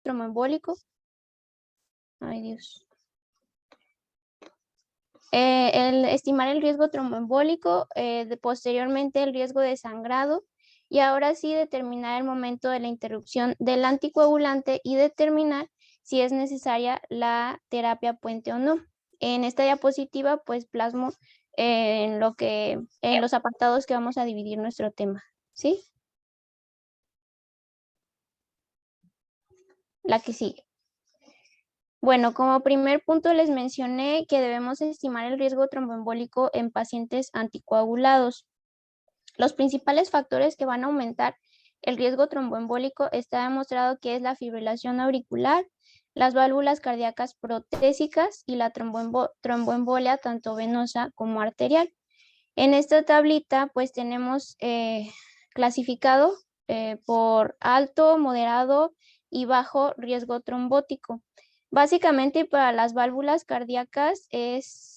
tromboembólico. Ay, Dios. El estimar el riesgo tromboembólico, posteriormente el riesgo de sangrado, y ahora sí determinar el momento de la interrupción del anticoagulante y determinar si es necesaria la terapia puente o no. En esta diapositiva pues plasmo en los apartados que vamos a dividir nuestro tema, ¿sí? La que sigue. Bueno, como primer punto les mencioné que debemos estimar el riesgo tromboembólico en pacientes anticoagulados. Los principales factores que van a aumentar el riesgo tromboembólico está demostrado que es la fibrilación auricular, las válvulas cardíacas protésicas y la tromboembolia tanto venosa como arterial. En esta tablita pues tenemos clasificado por alto, moderado y bajo riesgo trombótico. Básicamente para las válvulas cardíacas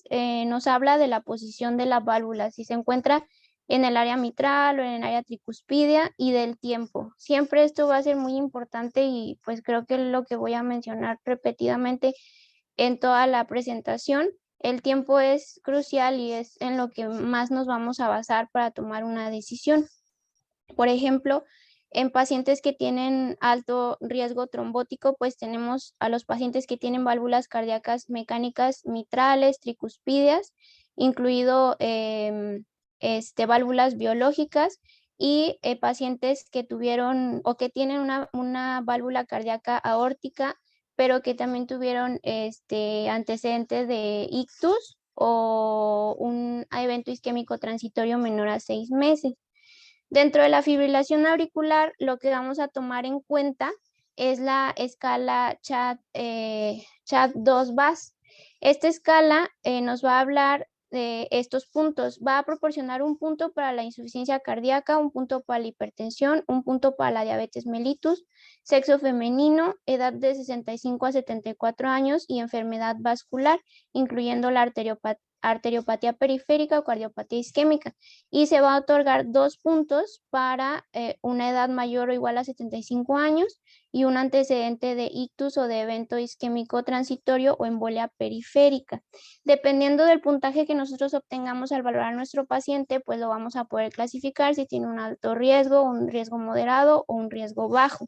nos habla de la posición de la válvula, si se encuentra en el área mitral o en el área tricuspidia y del tiempo. Siempre esto va a ser muy importante y pues creo que es lo que voy a mencionar repetidamente en toda la presentación. El tiempo es crucial y es en lo que más nos vamos a basar para tomar una decisión. Por ejemplo, en pacientes que tienen alto riesgo trombótico, pues tenemos a los pacientes que tienen válvulas cardíacas mecánicas mitrales, tricuspídeas, incluido válvulas biológicas, y pacientes que tuvieron o que tienen una válvula cardíaca aórtica, pero que también tuvieron antecedentes de ictus o un evento isquémico transitorio menor a 6 meses. Dentro de la fibrilación auricular, lo que vamos a tomar en cuenta es la escala CHAD-2-VAS. Esta escala nos va a hablar de estos puntos. Va a proporcionar un punto para la insuficiencia cardíaca, un punto para la hipertensión, un punto para la diabetes mellitus, sexo femenino, edad de 65 a 74 años y enfermedad vascular, incluyendo la arteriopatía periférica o cardiopatía isquémica, y se va a otorgar 2 puntos para una edad mayor o igual a 75 años y un antecedente de ictus o de evento isquémico transitorio o embolia periférica. Dependiendo del puntaje que nosotros obtengamos al valorar a nuestro paciente, pues lo vamos a poder clasificar si tiene un alto riesgo, un riesgo moderado o un riesgo bajo.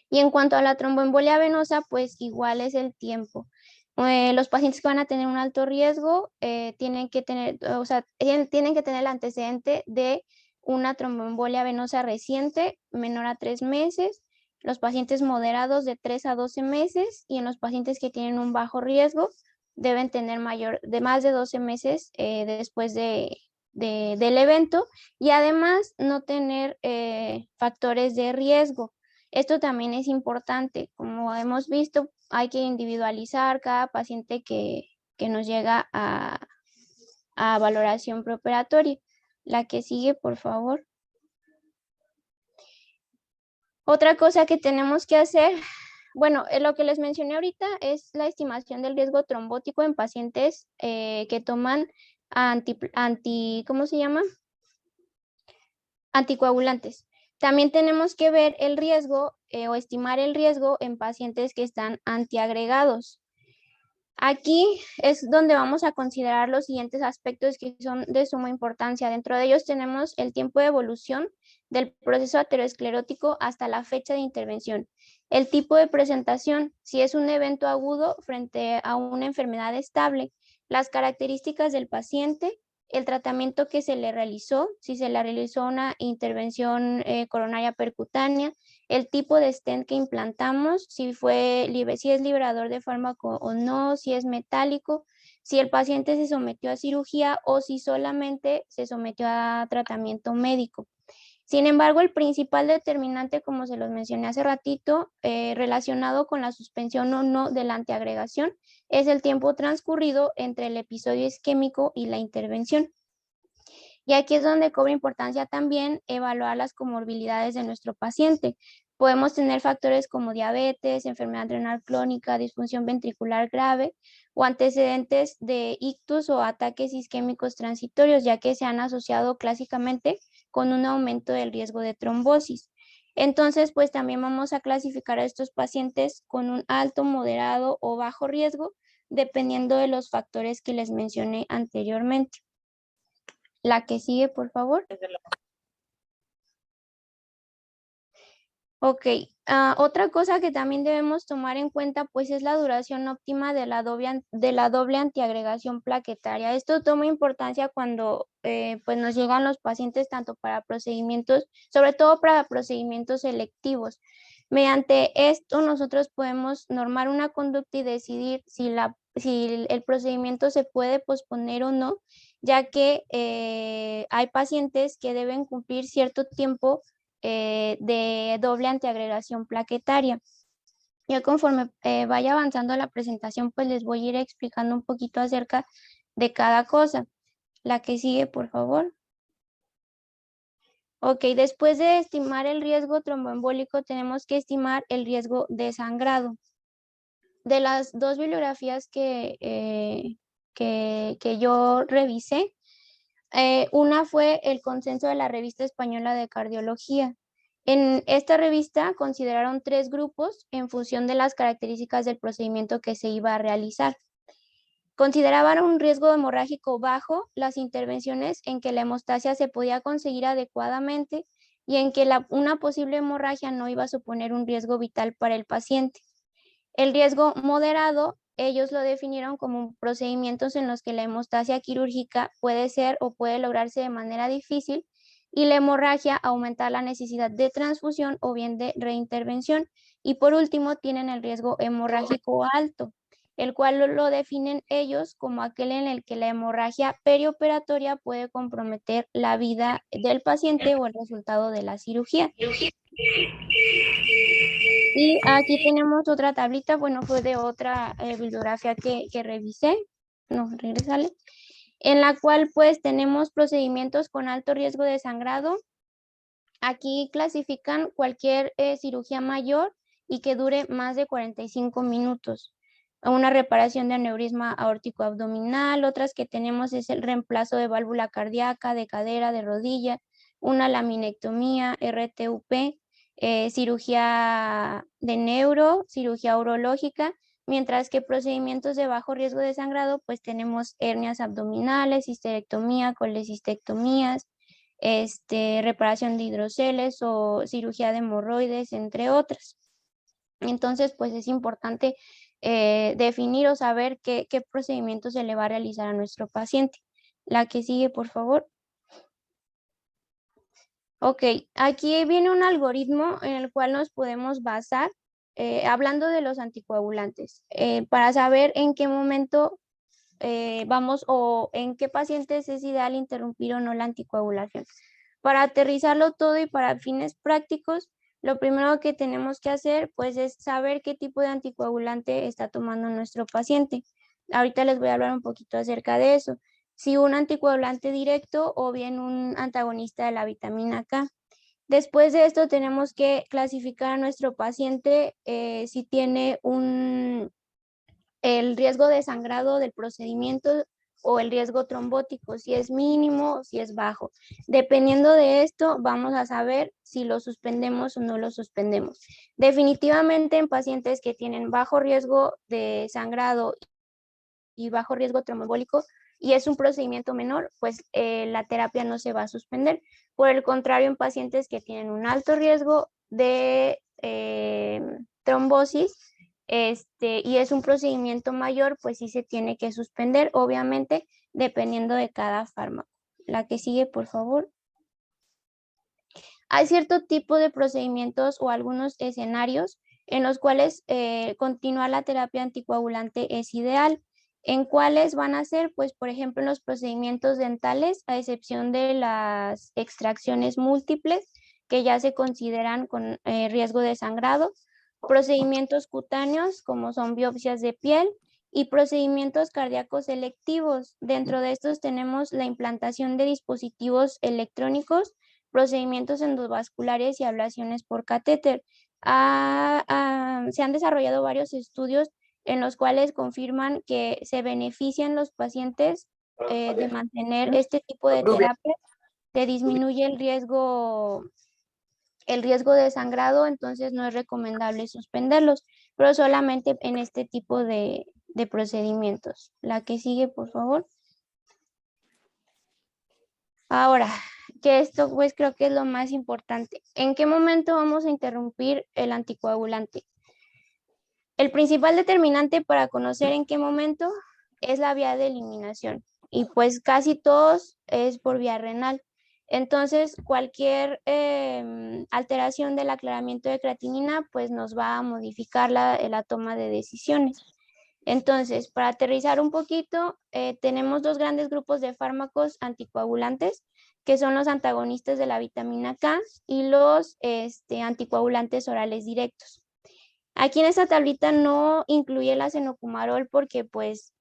Y en cuanto a la tromboembolia venosa, pues igual es el tiempo. Los pacientes que van a tener un alto riesgo tienen que tener el antecedente de una tromboembolia venosa reciente menor a 3 meses, los pacientes moderados de 3 a 12 meses, y en los pacientes que tienen un bajo riesgo deben tener más de 12 meses después del evento, y además no tener factores de riesgo. Esto también es importante. Como hemos visto, hay que individualizar cada paciente que nos llega a valoración preoperatoria. La que sigue, por favor. Otra cosa que tenemos que hacer, bueno, lo que les mencioné ahorita es la estimación del riesgo trombótico en pacientes que toman ¿cómo se llama? Anticoagulantes. También tenemos que ver el riesgo o estimar el riesgo en pacientes que están antiagregados. Aquí es donde vamos a considerar los siguientes aspectos que son de suma importancia. Dentro de ellos tenemos el tiempo de evolución del proceso aterosclerótico hasta la fecha de intervención. El tipo de presentación, si es un evento agudo frente a una enfermedad estable. Las características del paciente, el tratamiento que se le realizó, si se le realizó una intervención coronaria percutánea, el tipo de stent que implantamos, si es liberador de fármaco o no, si es metálico, si el paciente se sometió a cirugía o si solamente se sometió a tratamiento médico. Sin embargo, el principal determinante, como se los mencioné hace ratito, relacionado con la suspensión o no de la antiagregación, es el tiempo transcurrido entre el episodio isquémico y la intervención. Y aquí es donde cobra importancia también evaluar las comorbilidades de nuestro paciente. Podemos tener factores como diabetes, enfermedad renal crónica, disfunción ventricular grave o antecedentes de ictus o ataques isquémicos transitorios, ya que se han asociado clásicamente con un aumento del riesgo de trombosis. Entonces, pues también vamos a clasificar a estos pacientes con un alto, moderado o bajo riesgo, dependiendo de los factores que les mencioné anteriormente. La que sigue, por favor. Ok, otra cosa que también debemos tomar en cuenta pues es la duración óptima de la doble antiagregación plaquetaria. Esto toma importancia cuando pues nos llegan los pacientes tanto para procedimientos, sobre todo para procedimientos selectivos. Mediante esto nosotros podemos normar una conducta y decidir si el procedimiento se puede posponer o no, ya que hay pacientes que deben cumplir cierto tiempo de doble antiagregación plaquetaria. Ya conforme vaya avanzando la presentación, pues les voy a ir explicando un poquito acerca de cada cosa. La que sigue, por favor. Ok, después de estimar el riesgo tromboembólico, tenemos que estimar el riesgo de sangrado. De las dos bibliografías que yo revisé, una fue el consenso de la Revista Española de Cardiología. En esta revista consideraron 3 grupos en función de las características del procedimiento que se iba a realizar. Consideraban un riesgo hemorrágico bajo las intervenciones en que la hemostasia se podía conseguir adecuadamente y en que una posible hemorragia no iba a suponer un riesgo vital para el paciente. El riesgo moderado, ellos lo definieron como procedimientos en los que la hemostasia quirúrgica puede ser o puede lograrse de manera difícil y la hemorragia aumenta la necesidad de transfusión o bien de reintervención. Y por último, tienen el riesgo hemorrágico alto, el cual lo definen ellos como aquel en el que la hemorragia perioperatoria puede comprometer la vida del paciente o el resultado de la cirugía. Y aquí tenemos otra tablita, bueno, fue de otra bibliografía que revisé, no, regresale, en la cual pues tenemos procedimientos con alto riesgo de sangrado. Aquí clasifican cualquier cirugía mayor y que dure más de 45 minutos. Una reparación de aneurisma aórtico abdominal, otras que tenemos es el reemplazo de válvula cardíaca, de cadera, de rodilla, una laminectomía, RTUP, cirugía de neuro, cirugía urológica, mientras que procedimientos de bajo riesgo de sangrado, pues tenemos hernias abdominales, histerectomía, colecistectomías, reparación de hidroceles o cirugía de hemorroides, entre otras. Entonces, pues es importante definir o saber qué procedimiento se le va a realizar a nuestro paciente. La que sigue, por favor. Ok, aquí viene un algoritmo en el cual nos podemos basar, hablando de los anticoagulantes, para saber en qué momento vamos o en qué pacientes es ideal interrumpir o no la anticoagulación. Para aterrizarlo todo y para fines prácticos, lo primero que tenemos que hacer pues es saber qué tipo de anticoagulante está tomando nuestro paciente. Ahorita les voy a hablar un poquito acerca de eso. Si un anticoagulante directo o bien un antagonista de la vitamina K. Después de esto tenemos que clasificar a nuestro paciente si tiene el riesgo de sangrado del procedimiento o el riesgo trombótico, si es mínimo o si es bajo. Dependiendo de esto, vamos a saber si lo suspendemos o no lo suspendemos. Definitivamente en pacientes que tienen bajo riesgo de sangrado y bajo riesgo tromboembólico y es un procedimiento menor, pues la terapia no se va a suspender. Por el contrario, en pacientes que tienen un alto riesgo de trombosis, y es un procedimiento mayor, pues sí se tiene que suspender, obviamente, dependiendo de cada fármaco. La que sigue, por favor. Hay cierto tipo de procedimientos o algunos escenarios en los cuales continuar la terapia anticoagulante es ideal. ¿En cuáles van a ser? Pues, por ejemplo, en los procedimientos dentales, a excepción de las extracciones múltiples, que ya se consideran con riesgo de sangrado, procedimientos cutáneos, como son biopsias de piel, y procedimientos cardíacos selectivos. Dentro de estos tenemos la implantación de dispositivos electrónicos, procedimientos endovasculares y ablaciones por catéter. Se han desarrollado varios estudios en los cuales confirman que se benefician los pacientes de mantener este tipo de terapia, se disminuye el riesgo el riesgo de sangrado, entonces no es recomendable suspenderlos, pero solamente en este tipo de procedimientos. La que sigue, por favor. Ahora, que esto pues creo que es lo más importante. ¿En qué momento vamos a interrumpir el anticoagulante? El principal determinante para conocer en qué momento es la vía de eliminación y pues casi todos es por vía renal. Entonces, cualquier alteración del aclaramiento de creatinina pues nos va a modificar la toma de decisiones. Entonces, para aterrizar un poquito, tenemos dos grandes grupos de fármacos anticoagulantes, que son los antagonistas de la vitamina K y los anticoagulantes orales directos. Aquí en esta tablita no incluye el acenocumarol porque pues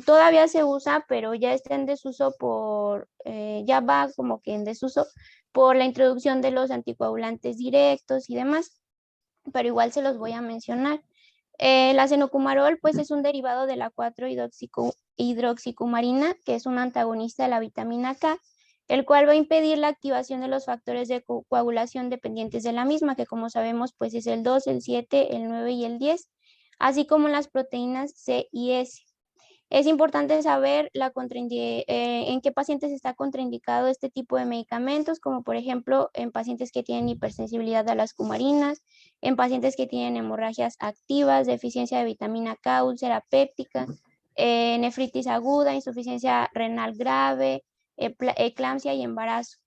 todavía se usa, pero ya está en desuso ya va como que en desuso por la introducción de los anticoagulantes directos y demás, pero igual se los voy a mencionar. El acenocumarol pues es un derivado de la 4-hidroxicumarina, que es un antagonista de la vitamina K, el cual va a impedir la activación de los factores de coagulación dependientes de la misma, que como sabemos pues es el 2, el 7, el 9 y el 10, así como las proteínas C y S. Es importante saber en qué pacientes está contraindicado este tipo de medicamentos, como por ejemplo en pacientes que tienen hipersensibilidad a las cumarinas, en pacientes que tienen hemorragias activas, deficiencia de vitamina K, úlcera péptica, nefritis aguda, insuficiencia renal grave, eclampsia y embarazo.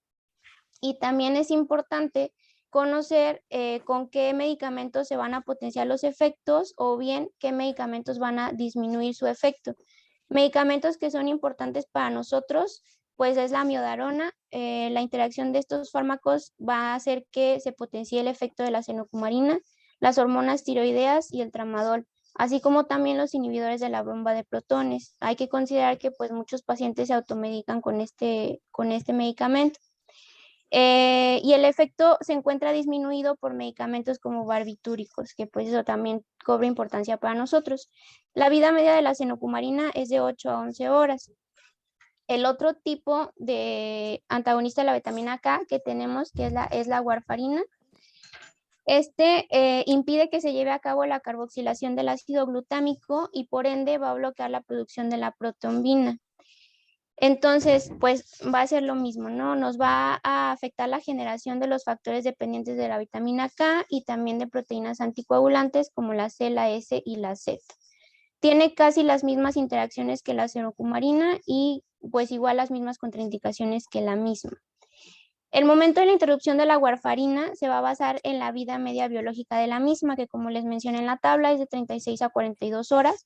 Y también es importante conocer con qué medicamentos se van a potenciar los efectos o bien qué medicamentos van a disminuir su efecto. Medicamentos que son importantes para nosotros, pues es la miodarona. La interacción de estos fármacos va a hacer que se potencie el efecto de la senocumarina, las hormonas tiroideas y el tramadol, así como también los inhibidores de la bomba de protones. Hay que considerar que pues muchos pacientes se automedican con este medicamento. Y el efecto se encuentra disminuido por medicamentos como barbitúricos, que pues eso también cobra importancia para nosotros. La vida media de la senocumarina es de 8 a 11 horas. El otro tipo de antagonista de la vitamina K que tenemos, que es la warfarina, impide que se lleve a cabo la carboxilación del ácido glutámico y por ende va a bloquear la producción de la protombina. Entonces, pues va a ser lo mismo, ¿no? Nos va a afectar la generación de los factores dependientes de la vitamina K y también de proteínas anticoagulantes como la C, la S y la Z. Tiene casi las mismas interacciones que la serocumarina y pues igual las mismas contraindicaciones que la misma. El momento de la interrupción de la warfarina se va a basar en la vida media biológica de la misma, que como les mencioné en la tabla es de 36 a 42 horas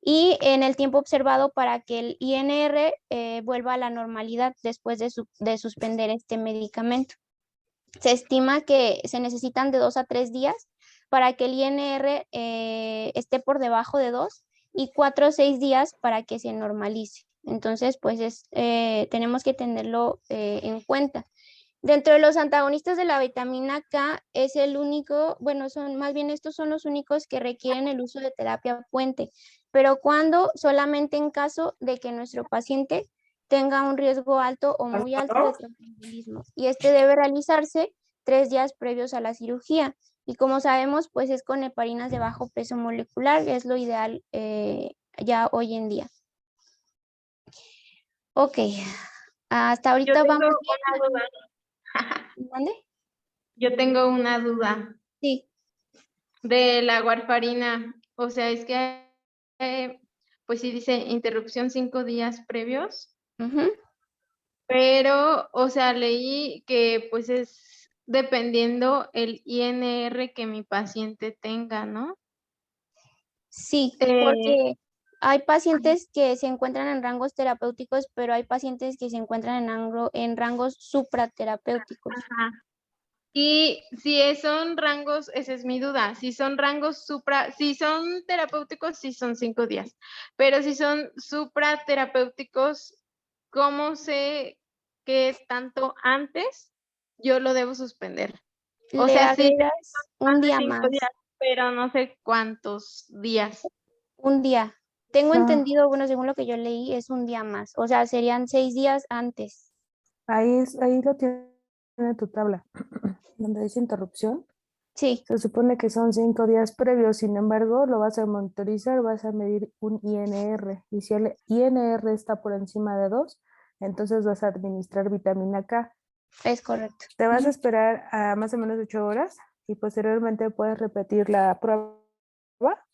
y en el tiempo observado para que el INR vuelva a la normalidad después de suspender este medicamento. Se estima que se necesitan de 2 a 3 días para que el INR esté por debajo de 2 y 4 o 6 días para que se normalice. Entonces, pues tenemos que tenerlo en cuenta. Dentro de los antagonistas de la vitamina K es el único, bueno, estos son los únicos que requieren el uso de terapia puente, pero cuando solamente en caso de que nuestro paciente tenga un riesgo alto o muy alto de tromboembolismo y este debe realizarse 3 días previos a la cirugía. Y como sabemos, pues es con heparinas de bajo peso molecular, que es lo ideal ya hoy en día. Ok, hasta Yo ahorita tengo vamos una duda. bien. ¿Dónde? Yo tengo una duda Sí. de la warfarina. O sea, es que, pues sí dice interrupción 5 días previos, Ujú. pero, o sea, leí que pues es dependiendo el INR que mi paciente tenga, ¿no? Sí, Eh, porque hay pacientes que se encuentran en rangos terapéuticos, pero hay pacientes que se encuentran en rangos supraterapéuticos. ajá. Y si son rangos, esa es mi duda, si son rangos si son terapéuticos, sí son 5 días, pero si son supraterapéuticos, ¿cómo sé que tanto antes yo lo debo suspender? O Le sea, sí, agregas más un de día 5 días, más, pero no sé cuántos días. un día. Tengo Son, entendido, bueno, según lo que yo leí, es un día más, o sea, serían 6 días antes. ahí lo tiene tu tabla. donde dice interrupción, Sí, se supone que son 5 días previos, sin embargo, lo vas a monitorizar, vas a medir un INR, y si el INR está por encima de 2, entonces vas a administrar vitamina K. es correcto. Te vas a esperar a más o menos 8 horas y posteriormente puedes repetir la prueba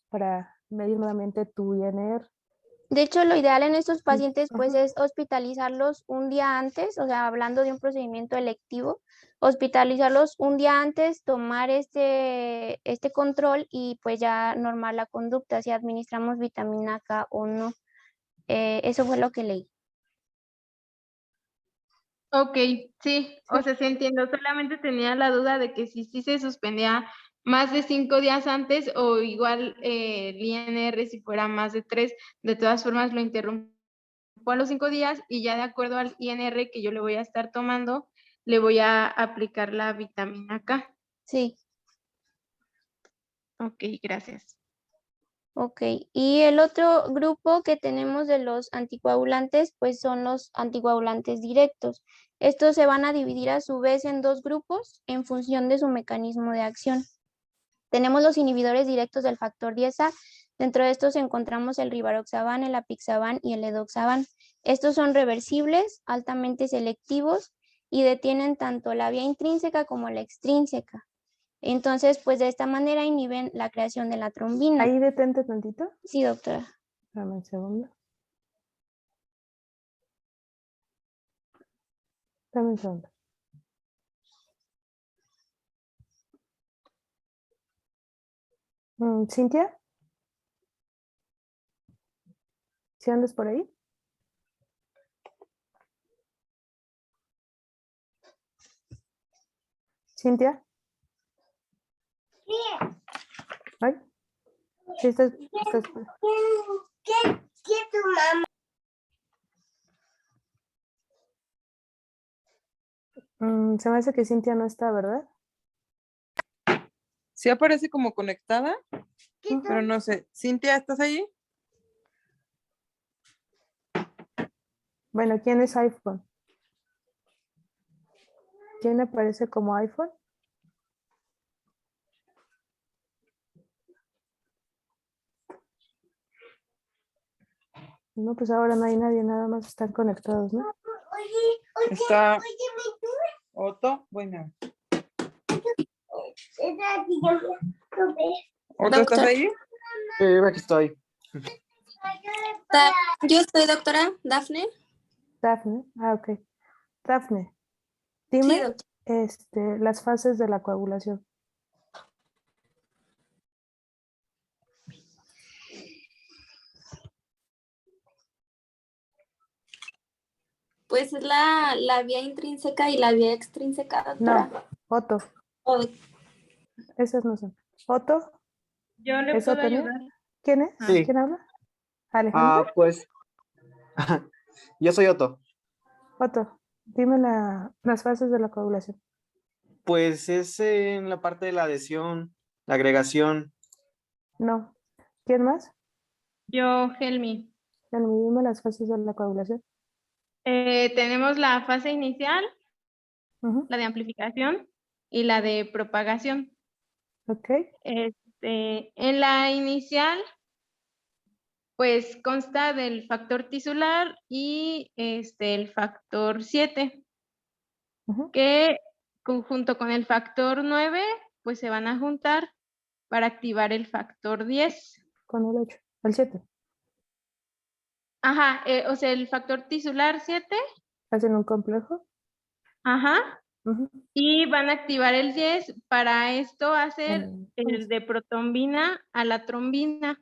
para medir nuevamente tu INR. De hecho, lo ideal en estos pacientes pues Ajá. es hospitalizarlos un día antes, o sea, hablando de un procedimiento electivo, hospitalizarlos un día antes, tomar este control y pues ya normar la conducta, si administramos vitamina K o no. Eso fue lo que leí. Ok, sí, o sea, sí entiendo. Solamente tenía la duda de que si sí se suspendía más de 5 días antes o igual el INR si fuera más de 3, de todas formas lo interrumpo a los 5 días y ya de acuerdo al INR que yo le voy a estar tomando, le voy a aplicar la vitamina K. Sí, Ok, gracias. ok. Y el otro grupo que tenemos de los anticoagulantes, pues son los anticoagulantes directos. Estos se van a dividir a su vez en dos grupos en función de su mecanismo de acción. Tenemos los inhibidores directos del factor 10A. Dentro de estos encontramos el rivaroxaban, el apixaban y el edoxaban. Estos son reversibles, altamente selectivos y detienen tanto la vía intrínseca como la extrínseca. Entonces, pues de esta manera inhiben la creación de la trombina. Ahí detente tantito. Sí, doctora. Dame un segundo. Dame un segundo. Cintia, ¿sí andas por ahí? Cintia. Ay, sí, estás. ¿Qué tu mamá? Se me hace que Cintia no está, ¿verdad? Sí aparece como conectada, pero no sé. Cintia, ¿estás ahí? Bueno, ¿quién es iPhone? ¿Quién aparece como iPhone? No, pues ahora no hay nadie, nada más están conectados, ¿no? Está Otto. Bueno. ¿Otto, estás Doctora. ahí? Aquí estoy. Yo estoy doctora Dafne. Dafne, ok. Dafne, Sí, dime doctora. las fases de la coagulación. Pues es la vía intrínseca y la vía extrínseca, doctora. No, Otto, Oh, esas no son. Otto, Yo le ¿es puedo Otto? ayudar. ¿Quién es? Sí. ¿Quién habla? ¿Alejandra? Pues yo soy Otto. Otto, dime las fases de la coagulación. Pues es en la parte de la adhesión, la agregación. No. ¿Quién más? Yo, Helmi. Dime las fases de la coagulación. Tenemos la fase inicial, Ujú, la de amplificación y la de propagación. ok. En la inicial, pues consta del factor tisular y el factor 7, Ujú, que junto con el factor 9, pues se van a juntar para activar el factor 10. con el 8. El 7. Ajá, o sea, el factor tisular 7, ¿Hacen un complejo? ajá, Ujú, y van a activar el 10 para esto hacer pues, el de protombina a la trombina.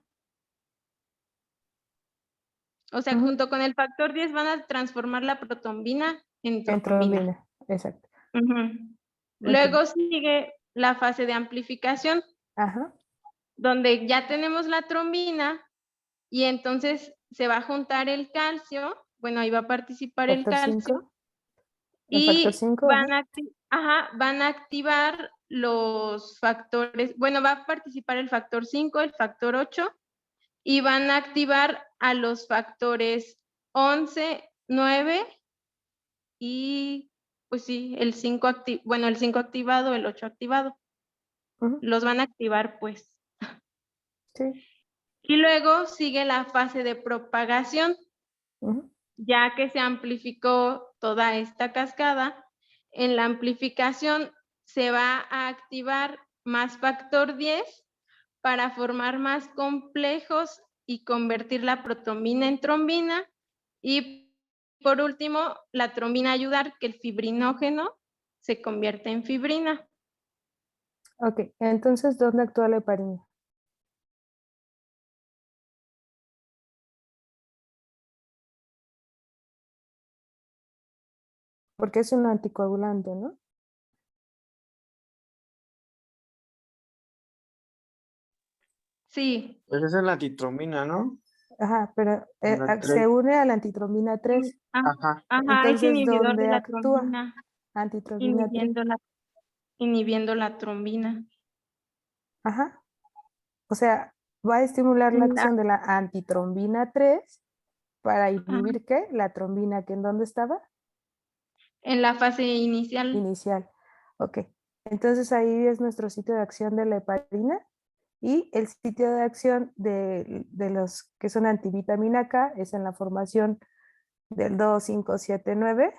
O sea, ujú, junto con el factor 10 van a transformar la protombina en en trombina. trombina, exacto. Ujú. Ok. Luego sigue la fase de amplificación, Ajá. donde ya tenemos la trombina y entonces se va a juntar el calcio, bueno, ahí va a participar el Factor calcio 5. El factor y 5, ajá. van a activar los factores, bueno, va a participar el factor 5, el factor 8 y van a activar a los factores 11, 9 y pues sí, el 5 bueno, el 5 activado, el 8 activado. Ujú, Los van a activar, pues. sí. Y luego sigue la fase de propagación. Ujú, Ya que se amplificó toda esta cascada, en la amplificación se va a activar más factor 10 para formar más complejos y convertir la protrombina en trombina. Y por último, la trombina ayudar que el fibrinógeno se convierta en fibrina. Ok, entonces, ¿dónde actúa la heparina? Porque es un anticoagulante, ¿no? Sí, Pues esa es la titromina, ¿no? Ajá, pero La se 3. une a la antitrombina 3. Ajá. ajá, es Entonces, inhibidor de ¿dónde la actúa? trombina, Antitrombina 3. inhibiendo la trombina. Ajá. O sea, va a estimular la En la- acción de la antitrombina 3 para ajá, inhibir ¿qué? La trombina, ¿que en dónde estaba? en la fase inicial. Inicial. Ok. Entonces ahí es nuestro sitio de acción de la heparina y el sitio de acción de los que son antivitamina K es en la formación del 2, 5, 7, 9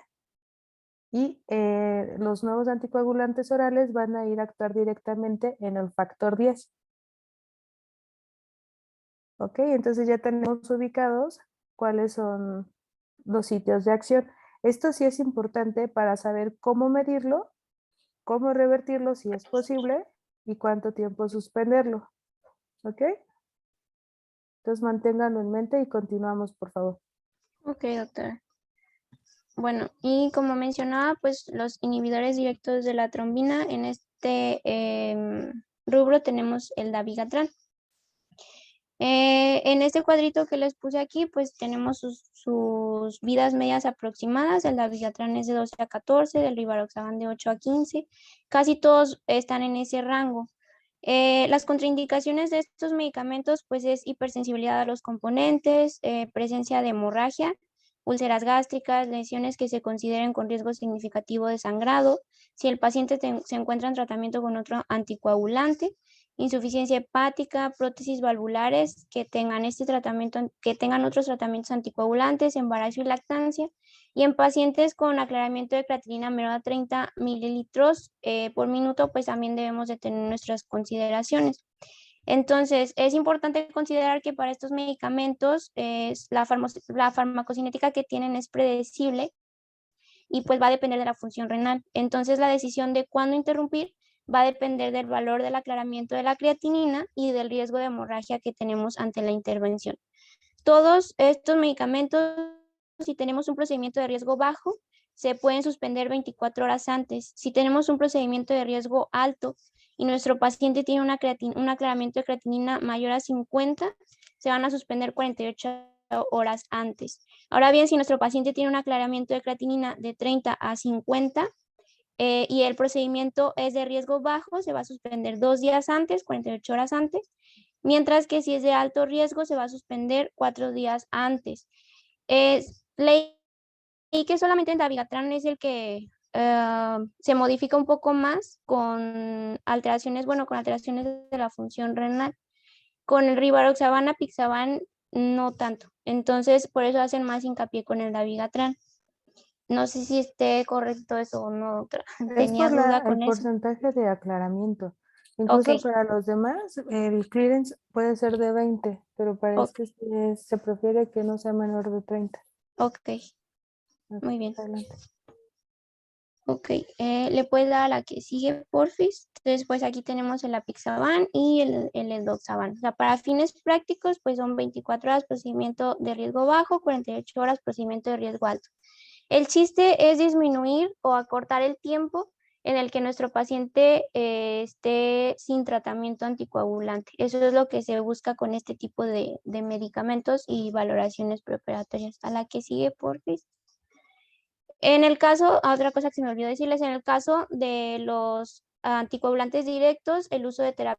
y los nuevos anticoagulantes orales van a ir a actuar directamente en el factor 10. Ok, entonces ya tenemos ubicados cuáles son los sitios de acción. Esto sí es importante para saber cómo medirlo, cómo revertirlo si es posible y cuánto tiempo suspenderlo. ¿Ok? Entonces manténganlo en mente y continuamos, por favor. Ok, doctora. Bueno, y como mencionaba, pues los inhibidores directos de la trombina, en este rubro tenemos el dabigatran. En este cuadrito que les puse aquí, pues tenemos sus vidas medias aproximadas. El dabigatran es de 12 a 14, el rivaroxaban de 8 a 15. Casi todos están en ese rango. Las contraindicaciones de estos medicamentos, pues es hipersensibilidad a los componentes, presencia de hemorragia, úlceras gástricas, lesiones que se consideren con riesgo significativo de sangrado, si el paciente se encuentra en tratamiento con otro anticoagulante, insuficiencia hepática, prótesis valvulares que tengan este tratamiento, que tengan otros tratamientos anticoagulantes, embarazo y lactancia, y en pacientes con aclaramiento de creatinina menor a 30 mililitros por minuto, pues también debemos de tener nuestras consideraciones. Entonces, es importante considerar que para estos medicamentos la farmacocinética que tienen es predecible y pues va a depender de la función renal. Entonces, la decisión de cuándo interrumpir va a depender del valor del aclaramiento de la creatinina y del riesgo de hemorragia que tenemos ante la intervención. Todos estos medicamentos, si tenemos un procedimiento de riesgo bajo, se pueden suspender 24 horas antes. Si tenemos un procedimiento de riesgo alto y nuestro paciente tiene un aclaramiento de creatinina mayor a 50, se van a suspender 48 horas antes. Ahora bien, si nuestro paciente tiene un aclaramiento de creatinina de 30 a 50 y el procedimiento es de riesgo bajo, se va a suspender 2 días antes, 48 horas antes, mientras que si es de alto riesgo, se va a suspender 4 días antes. Leí que solamente el dabigatran es el que se modifica un poco más con alteraciones, bueno, con alteraciones de la función renal. Con el rivaroxaban, apixaban, no tanto. Entonces, por eso hacen más hincapié con el dabigatran. No sé si esté correcto eso o no, doctora. Es por ¿Tenías duda el con eso? porcentaje de aclaramiento. Ok, Incluso para los demás, el clearance puede ser de 20, pero para ok, este se prefiere que no sea menor de 30. ok, Ok, muy bien. adelante. Ok, le puedes dar a la que sigue, porfis. Después aquí tenemos el apixaban y el endoxaban. O sea, para fines prácticos, pues son 24 horas procedimiento de riesgo bajo, 48 horas procedimiento de riesgo alto. El chiste es disminuir o acortar el tiempo en el que nuestro paciente esté sin tratamiento anticoagulante. Eso es lo que se busca con este tipo de medicamentos y valoraciones preoperatorias. A la que sigue, porfis. En el caso, otra cosa que se me olvidó decirles, en el caso de los anticoagulantes directos, el uso de terapia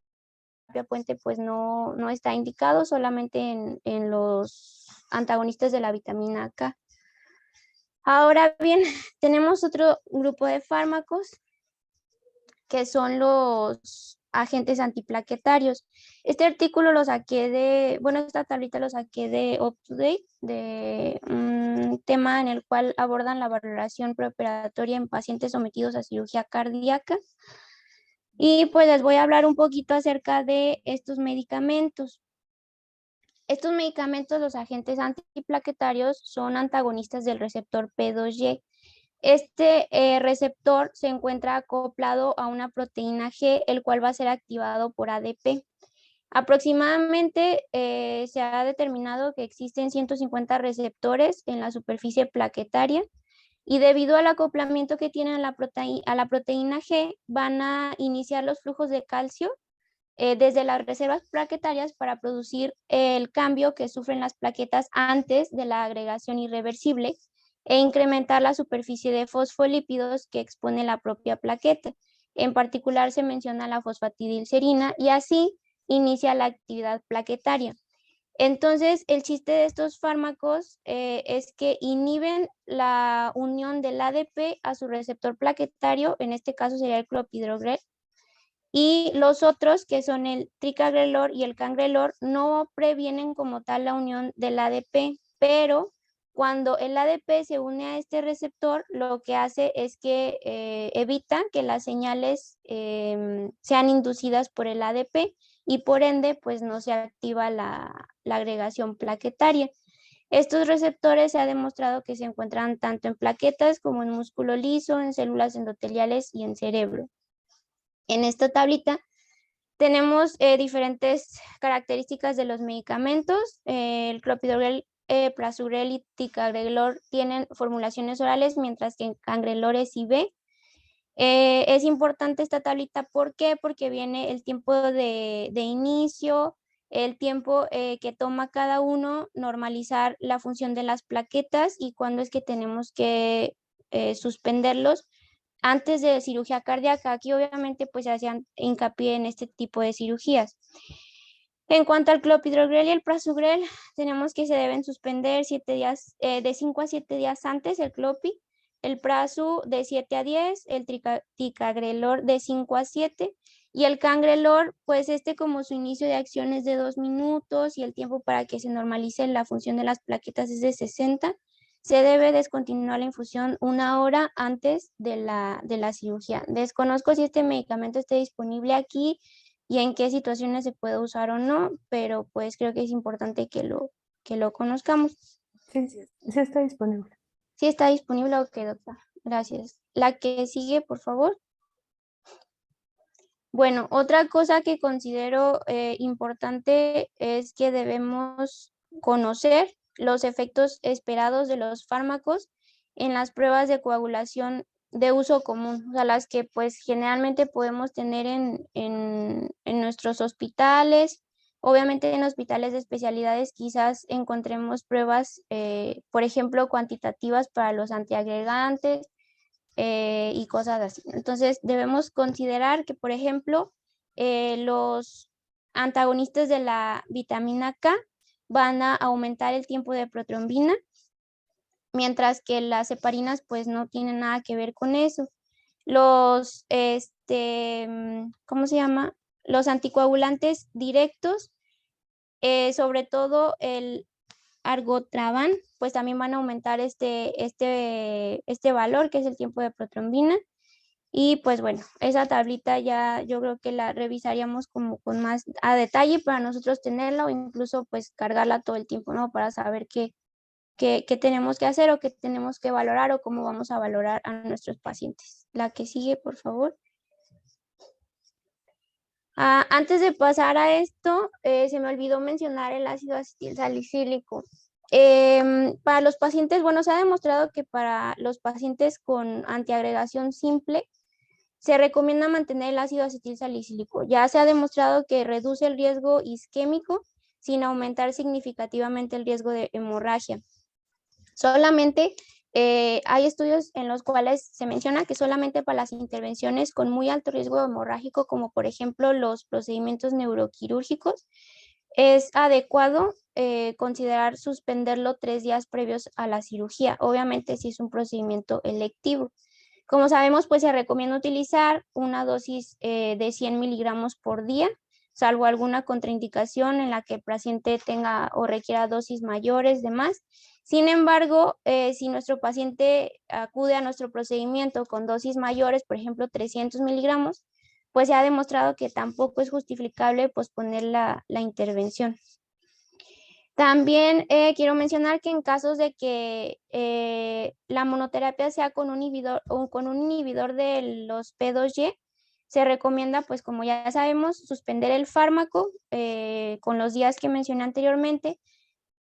puente pues no está indicado, solamente en los antagonistas de la vitamina K. Ahora bien, tenemos otro grupo de fármacos que son los agentes antiplaquetarios. Este artículo lo saqué esta tablita lo saqué de UpToDate, de un tema en el cual abordan la valoración preoperatoria en pacientes sometidos a cirugía cardíaca. Y pues les voy a hablar un poquito acerca de estos medicamentos. Estos medicamentos, los agentes antiplaquetarios, son antagonistas del receptor P2Y. Este receptor se encuentra acoplado a una proteína G, el cual va a ser activado por ADP. Aproximadamente se ha determinado que existen 150 receptores en la superficie plaquetaria y debido al acoplamiento que tienen a la proteína G, van a iniciar los flujos de calcio desde las reservas plaquetarias para producir el cambio que sufren las plaquetas antes de la agregación irreversible e incrementar la superficie de fosfolípidos que expone la propia plaqueta. En particular se menciona la fosfatidilcerina y así inicia la actividad plaquetaria. Entonces, el chiste de estos fármacos es que inhiben la unión del ADP a su receptor plaquetario, en este caso sería el clopidogrel, y los otros, que son el ticagrelor y el cangrelor, no previenen como tal la unión del ADP, pero cuando el ADP se une a este receptor, lo que hace es que evita que las señales sean inducidas por el ADP y por ende, pues no se activa la agregación plaquetaria. Estos receptores se ha demostrado que se encuentran tanto en plaquetas como en músculo liso, en células endoteliales y en cerebro. En esta tablita tenemos diferentes características de los medicamentos. El clopidogrel, prasugrel y ticagrelor tienen formulaciones orales, mientras que en cangrelor es IV. Es importante esta tablita, ¿por qué? Porque viene el tiempo de inicio, el tiempo que toma cada uno, normalizar la función de las plaquetas y cuándo es que tenemos que suspenderlos antes de cirugía cardíaca. Aquí obviamente pues se hacían hincapié en este tipo de cirugías. En cuanto al clopidogrel y el prasugrel, tenemos que se deben suspender 7 días, de 5 a 7 días antes el clopi, el prasu de 7 a 10, el ticagrelor de 5 a 7 y el cangrelor, pues como su inicio de acción es de 2 minutos y el tiempo para que se normalice la función de las plaquetas es de 60, se debe descontinuar la infusión 1 hora antes de la cirugía. Desconozco si este medicamento esté disponible aquí y en qué situaciones se puede usar o no, pero pues creo que es importante que lo conozcamos. Sí, sí está disponible. Sí está disponible, ok, doctora. Gracias. La que sigue, por favor. Bueno, otra cosa que considero importante es que debemos conocer los efectos esperados de los fármacos en las pruebas de coagulación de uso común, o sea, las que pues generalmente podemos tener en nuestros hospitales. Obviamente en hospitales de especialidades quizás encontremos pruebas, por ejemplo, cuantitativas para los antiagregantes, y cosas así. Entonces debemos considerar que, por ejemplo, los antagonistas de la vitamina K van a aumentar el tiempo de protrombina, mientras que las heparinas pues no tienen nada que ver con eso. Los, ¿cómo se llama? Los anticoagulantes directos, sobre todo el argotraban, pues también van a aumentar este valor que es el tiempo de protrombina. Y pues bueno, esa tablita ya yo creo que la revisaríamos como con más a detalle para nosotros tenerla o incluso pues cargarla todo el tiempo, ¿no? Para saber qué tenemos que hacer o qué tenemos que valorar o cómo vamos a valorar a nuestros pacientes. La que sigue, por favor. Antes de pasar a esto, se me olvidó mencionar el ácido acetilsalicílico. Para los pacientes, bueno, se ha demostrado que para los pacientes con antiagregación simple, se recomienda mantener el ácido acetilsalicílico. Ya se ha demostrado que reduce el riesgo isquémico sin aumentar significativamente el riesgo de hemorragia. Solamente hay estudios en los cuales se menciona que solamente para las intervenciones con muy alto riesgo hemorrágico, como por ejemplo los procedimientos neuroquirúrgicos, es adecuado considerar suspenderlo 3 días previos a la cirugía, obviamente si es un procedimiento electivo. Como sabemos, pues se recomienda utilizar una dosis de 100 miligramos por día, salvo alguna contraindicación en la que el paciente tenga o requiera dosis mayores de más. Sin embargo, si nuestro paciente acude a nuestro procedimiento con dosis mayores, por ejemplo 300 miligramos, pues se ha demostrado que tampoco es justificable posponer la intervención. También quiero mencionar que en casos de que la monoterapia sea con un inhibidor de los P2Y, se recomienda, pues como ya sabemos, suspender el fármaco con los días que mencioné anteriormente,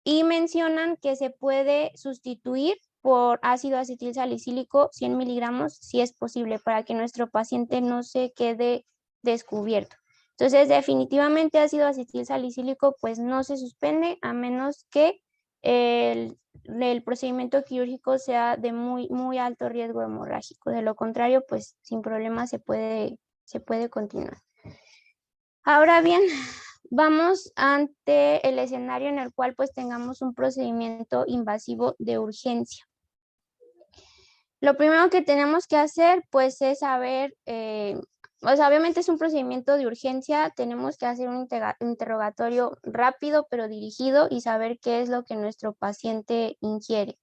y mencionan que se puede sustituir por ácido acetil salicílico 100 miligramos si es posible, para que nuestro paciente no se quede descubierto. Entonces, definitivamente ácido acetil salicílico pues no se suspende a menos que el procedimiento quirúrgico sea de muy alto riesgo hemorrágico. De lo contrario, pues sin problema se puede continuar. Ahora bien, vamos ante el escenario en el cual pues tengamos un procedimiento invasivo de urgencia. Lo primero que tenemos que hacer pues es saber, obviamente es un procedimiento de urgencia, tenemos que hacer un interrogatorio rápido pero dirigido y saber qué es lo que nuestro paciente ingiere.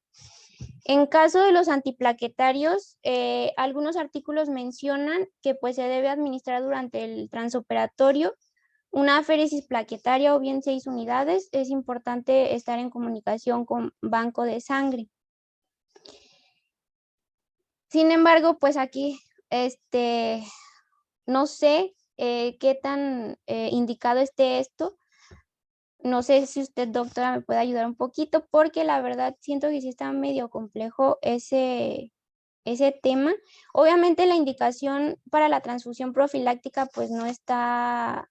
En caso de los antiplaquetarios, algunos artículos mencionan que pues se debe administrar durante el transoperatorio una aféresis plaquetaria o bien 6 unidades. Es importante estar en comunicación con banco de sangre. Sin embargo, pues aquí no sé qué tan indicado esté esto. No sé si usted, doctora, me puede ayudar un poquito, porque la verdad siento que sí está medio complejo ese tema. Obviamente la indicación para la transfusión profiláctica pues no está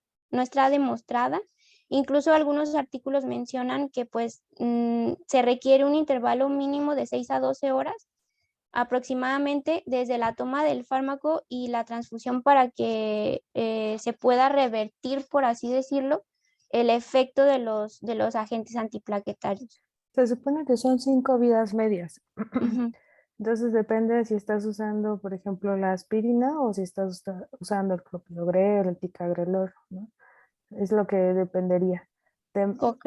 demostrada. Incluso algunos artículos mencionan que pues se requiere un intervalo mínimo de 6 a 12 horas aproximadamente desde la toma del fármaco y la transfusión para que se pueda revertir, por así decirlo, el efecto de los agentes antiplaquetarios. Se supone que son 5 vidas medias. Ujú. Entonces depende si estás usando, por ejemplo, la aspirina o si estás usando el clopidogrel, el ticagrelor, ¿no? Es lo que dependería. Ok.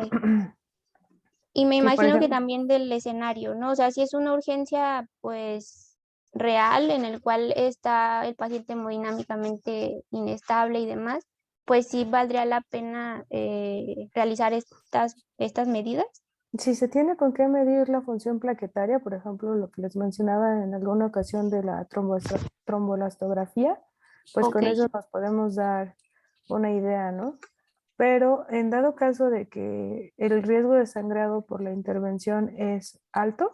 Y me Sí, por imagino que ejemplo, también del escenario, ¿no? O sea, si es una urgencia, pues, real, en el cual está el paciente hemodinámicamente inestable y demás, pues sí valdría la pena realizar estas medidas. si se tiene con qué medir la función plaquetaria, por ejemplo, lo que les mencionaba en alguna ocasión de la trombolastografía, pues Ok. con eso nos podemos dar una idea, ¿no? Pero en dado caso de que el riesgo de sangrado por la intervención es alto,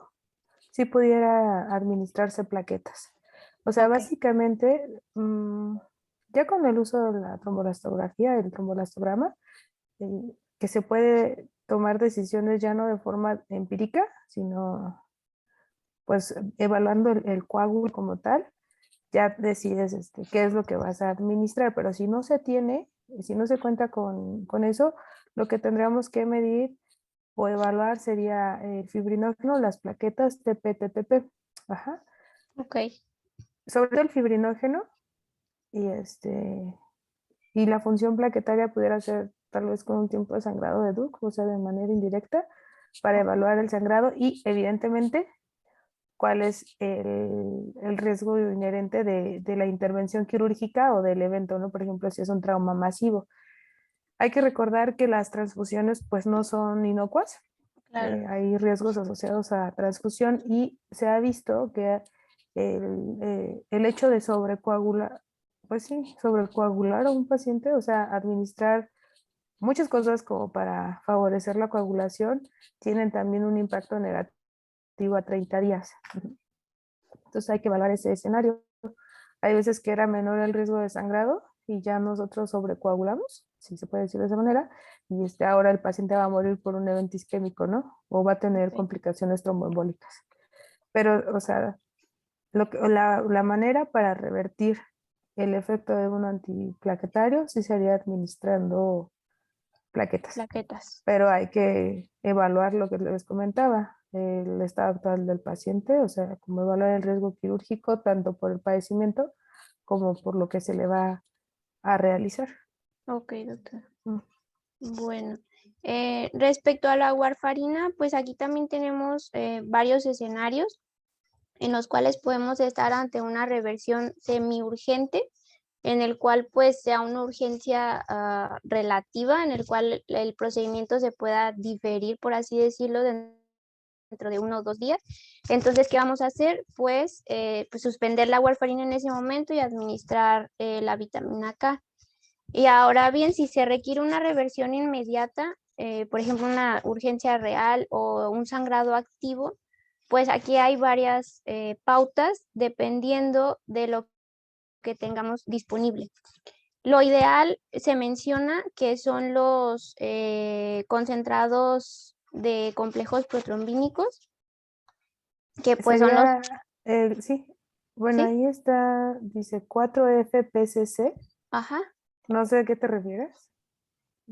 sí pudiera administrarse plaquetas. O sea, Ok. básicamente, ya con el uso de la trombolastografía, el trombolastograma, que se puede tomar decisiones ya no de forma empírica, sino pues evaluando el coágulo como tal, ya decides qué es lo que vas a administrar, pero si no se tiene, si no se cuenta con eso, lo que tendríamos que medir o evaluar sería el fibrinógeno, las plaquetas TP-TTP. Ajá. Ok. Sobre todo el fibrinógeno y y la función plaquetaria pudiera ser tal vez con un tiempo de sangrado de Duke, o sea, de manera indirecta, para evaluar el sangrado y evidentemente cuál es el riesgo inherente de la intervención quirúrgica o del evento, ¿no? Por ejemplo, si es un trauma masivo. Hay que recordar que las transfusiones pues no son inocuas. Claro. Hay riesgos asociados a transfusión y se ha visto que el hecho de sobrecoagular, pues sí, sobrecoagular a un paciente, o sea, administrar muchas cosas como para favorecer la coagulación, tienen también un impacto negativo a 30 días. Entonces hay que evaluar ese escenario. Hay veces que era menor el riesgo de sangrado y ya nosotros sobrecoagulamos, si se puede decir de esa manera, y ahora el paciente va a morir por un evento isquémico, ¿no? O va a tener Ok. complicaciones tromboembólicas. Pero, o sea, la manera para revertir el efecto de un antiplaquetario sí sería administrando plaquetas. Pero hay que evaluar lo que les comentaba, el estado actual del paciente, o sea, como evaluar el riesgo quirúrgico tanto por el padecimiento como por lo que se le va a realizar. Ok, doctor. Mm. Bueno, respecto a la warfarina, pues aquí también tenemos varios escenarios en los cuales podemos estar ante una reversión semiurgente, en el cual pues sea una urgencia relativa, en el cual el procedimiento se pueda diferir, por así decirlo, dentro de 1 o 2 días. Entonces, ¿qué vamos a hacer? Pues, pues suspender la warfarina en ese momento y administrar la vitamina K. Y ahora bien, si se requiere una reversión inmediata, por ejemplo, una urgencia real o un sangrado activo, pues aquí hay varias pautas dependiendo de lo que tengamos disponible. Lo ideal se menciona que son los concentrados de complejos protrombínicos, que pues son los, Sería, sí, bueno, ¿sí? ahí está, dice 4-FPCC, Ajá, no sé a qué te refieres.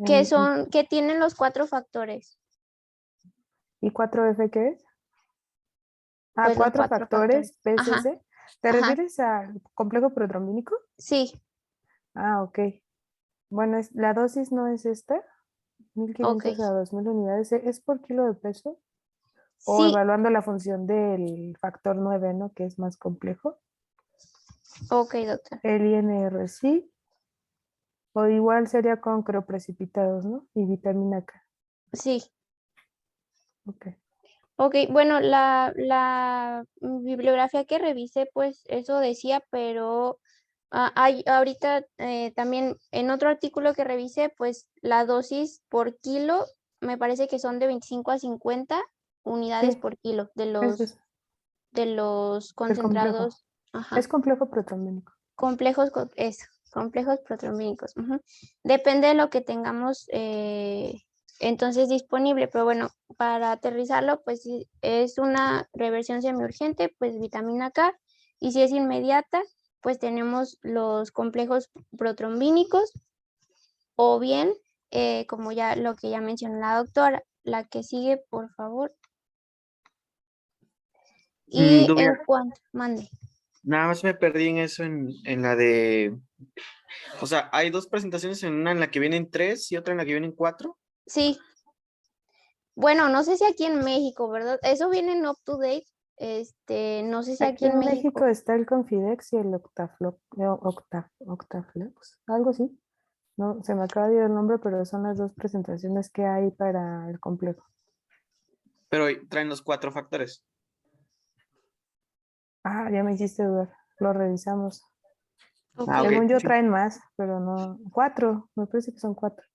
que tienen los 4 factores, ¿Y 4F qué es? Ah, pues los 4 4 factores. factores Ajá, PCC. ¿Te ajá, refieres al complejo protrombínico? sí, Ah, ok. Bueno, la dosis no es esta, ok. 1500 a 2000 unidades, ¿es por kilo de peso? O Sí, evaluando la función del factor 9, ¿no? Que es más complejo. ok, doctor. El INR sí, o igual sería con crioprecipitados, ¿no? Y vitamina K. Sí, Ok. ok. Bueno, la bibliografía que revisé, pues eso decía, pero hay ahorita también en otro artículo que revisé, pues la dosis por kilo me parece que son de 25 a 50 unidades Sí, por kilo es eso, de los del complejo. concentrados, ajá, Es complejo protrombínico. complejos protrombínicos. Ujú. Depende de lo que tengamos entonces disponible, pero bueno, para aterrizarlo, pues si es una reversión semiurgente, pues vitamina K, y si es inmediata, pues tenemos los complejos protrombínicos, o bien, como ya lo que ya mencionó la doctora, la que sigue, por favor. Y en Dubia, cuanto, mande. nada más me perdí en eso en la de, o sea, hay dos presentaciones, en una en la que vienen 3 y otra en la que vienen 4. Sí, bueno, no sé si aquí en México, ¿verdad? Eso viene en Up to Date. No sé si aquí Aquí en en México México. está el Confidex y el Octaflex, algo así. No, se me acaba de ir el nombre, pero son las dos presentaciones que hay para el complejo. Pero traen los 4 factores. Ah, ya me hiciste dudar. Lo revisamos. Ok. Ah, ok. Según yo Sí. traen más, pero no. 4, me parece que son 4.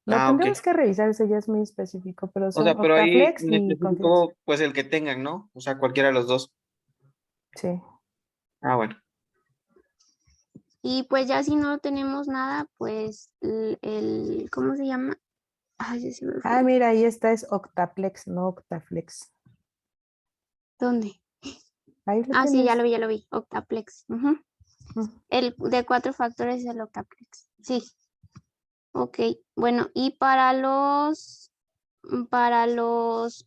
Lo Ah, ok. tendremos que revisar, eso ya es muy específico, pero O son sea, pero ahí Octaflex en y Confidex. específico, pues el que tengan, ¿no? O sea, cualquiera de los dos. Sí. Ah, bueno. Y pues ya si no tenemos nada, pues ¿cómo se llama? Ay, ya se me Ah, fue. mira, ahí está, es Octaplex, no Octaflex. ¿Dónde? Ahí lo Ah, sí, tienes. ya lo vi. Octaplex. Ujú. Mm. El de 4 factores es el Octaplex. Sí. Ok. Bueno, y para los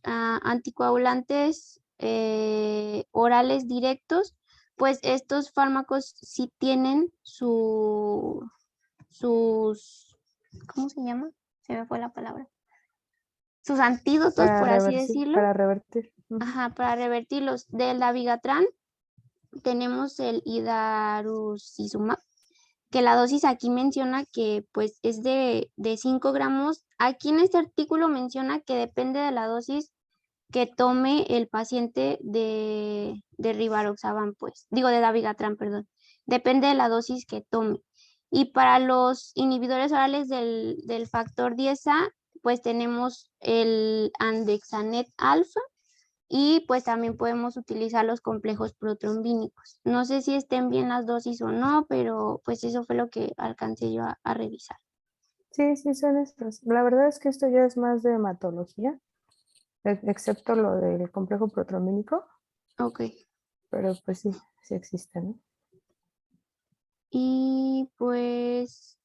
anticoagulantes orales directos, pues estos fármacos sí tienen sus, ¿cómo se llama? Se me fue la palabra. Sus antídotos, por así decirlo, Para revertir. Ujú. ajá, para revertirlos. Del Dabigatran tenemos el Idarucizumab, que la dosis aquí menciona que pues es de 5 gramos. Aquí en este artículo menciona que depende de la dosis que tome el paciente de Rivaroxaban, pues, digo de Dabigatran, perdón. Depende de la dosis que tome. Y para los inhibidores orales del factor 10A, pues tenemos el Andexanet alfa y pues también podemos utilizar los complejos protrombínicos. No sé si estén bien las dosis o no, pero pues eso fue lo que alcancé yo a revisar. Sí, sí, son estas. La verdad es que esto ya es más de hematología, excepto lo del complejo protrombínico, Ok. pero pues sí, sí existen, ¿no? Y pues